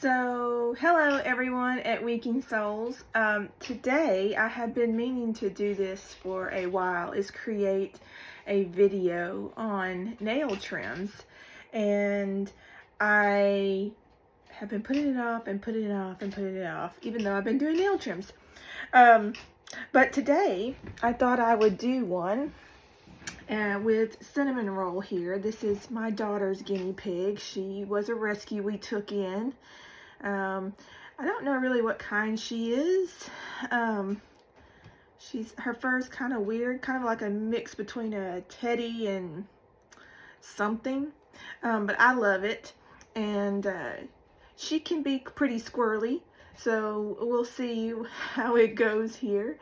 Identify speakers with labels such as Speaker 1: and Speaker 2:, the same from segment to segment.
Speaker 1: So, hello everyone at Winking Souls. Today I have been meaning to do this for a while, is create a video on nail trims. And I have been putting it off and putting it off and putting it off, even though I've been doing nail trims. But today I thought I would do one with cinnamon roll here. This is my daughter's guinea pig. She was a rescue we took in. I don't know really what kind she is. Her fur's kind of weird, kind of like a mix between a teddy and something. But I love it, and she can be pretty squirrely, so we'll see how it goes here.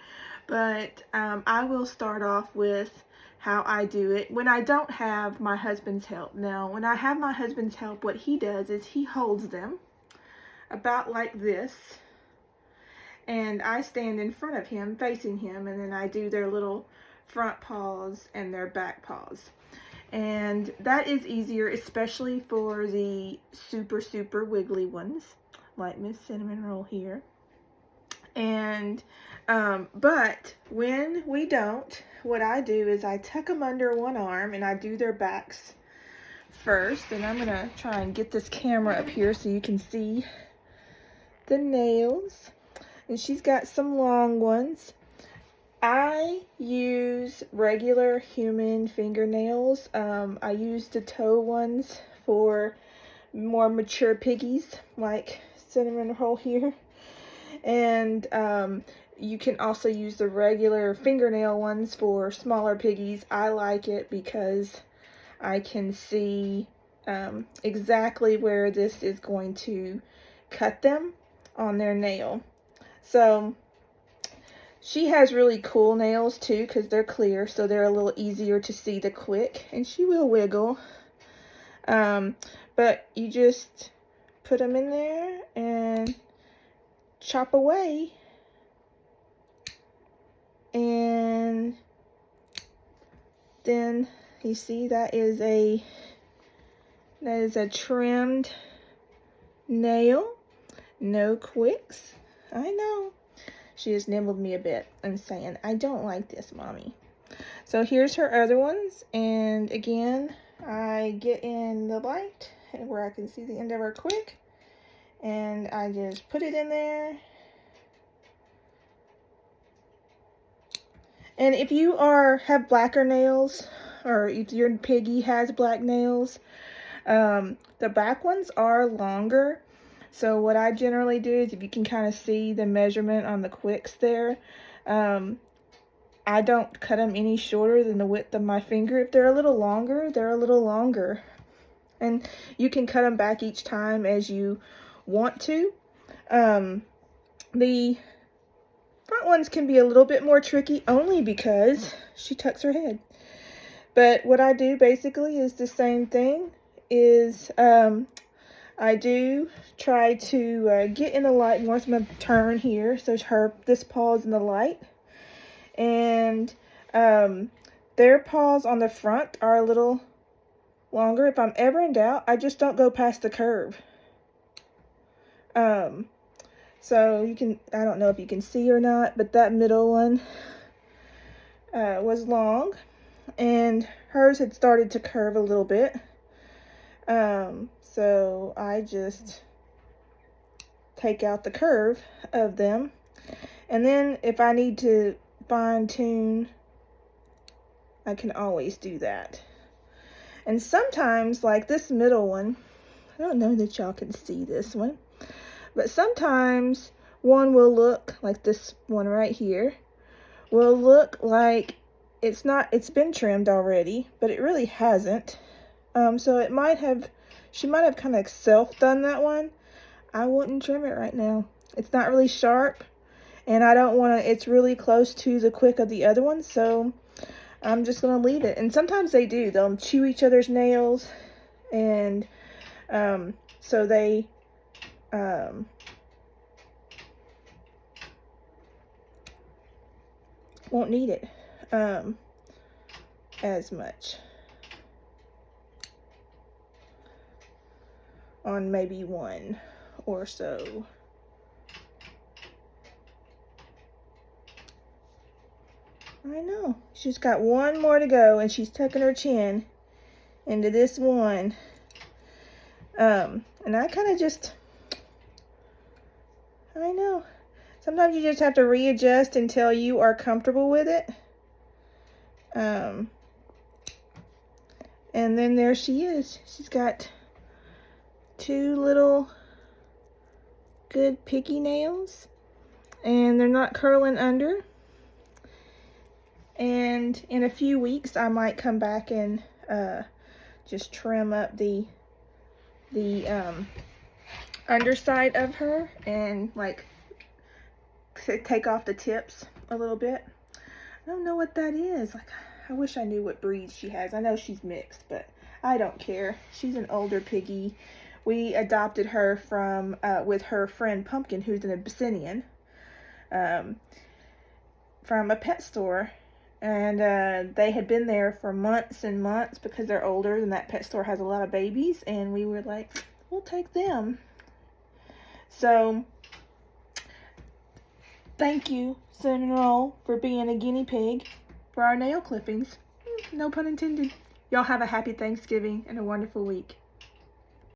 Speaker 1: But I will start off with how I do it when I don't have my husband's help. Now, when I have my husband's help, what he does is he holds them about like this, and I stand in front of him facing him, and then I do their little front paws and their back paws. And that is easier, especially for the super wiggly ones like Miss Cinnamon Roll here. And but when we don't, what I do is I tuck them under one arm and I do their backs first. And I'm gonna try and get this camera up here so you can see the nails. And she's got some long ones. I use regular human fingernails. I use the toe ones for more mature piggies like Cinnamon Roll here. And you can also use the regular fingernail ones for smaller piggies. I like it because I can see exactly where this is going to cut them on their nail. So she has really cool nails too, because they're clear, so they're a little easier to see the quick, and she will wiggle. But you just put them in there and chop away, and then you see that is a trimmed nail. No quicks. I know. She just nibbled me a bit and saying, I don't like this, Mommy. So here's her other ones. And again, I get in the light where I can see the end of her quick. And I just put it in there. And if you have blacker nails, or if your piggy has black nails, the back ones are longer. So what I generally do is, if you can kind of see the measurement on the quicks there, I don't cut them any shorter than the width of my finger. If they're a little longer, they're a little longer. And you can cut them back each time as you want to. The front ones can be a little bit more tricky, only because she tucks her head. But what I do basically is the same thing. I do try to get in the light more. So I'm going to turn here so this paw is in the light. And their paws on the front are a little longer. If I'm ever in doubt, I just don't go past the curve. So you can, I don't know if you can see or not, but that middle one was long, and hers had started to curve a little bit. So I just take out the curve of them. And then if I need to fine tune, I can always do that. And sometimes, like this middle one, I don't know that y'all can see this one, but sometimes one will look like this one right here, will look like it's been trimmed already, but it really hasn't. So she might have kind of self-done that one. I wouldn't trim it right now. It's not really sharp, and I don't want to, it's really close to the quick of the other one, so I'm just going to leave it. And sometimes they do. They'll chew each other's nails, and so they won't need it as much on maybe one or so. I know. She's got one more to go, and she's tucking her chin into this one. And I kind of just, I know. Sometimes you just have to readjust until you are comfortable with it. And then there she is. She's got two little good piggy nails, and they're not curling under. And in a few weeks, I might come back and just trim up the underside of her and like take off the tips a little bit. I don't know what that is. Like, I wish I knew what breed she has. I know she's mixed, but I don't care. She's an older piggy. We adopted her from with her friend Pumpkin, who's an Abyssinian, from a pet store. And they had been there for months and months because they're older and that pet store has a lot of babies. And we were like, we'll take them. So, thank you, Cinnamon Roll, for being a guinea pig for our nail clippings. No pun intended. Y'all have a happy Thanksgiving and a wonderful week.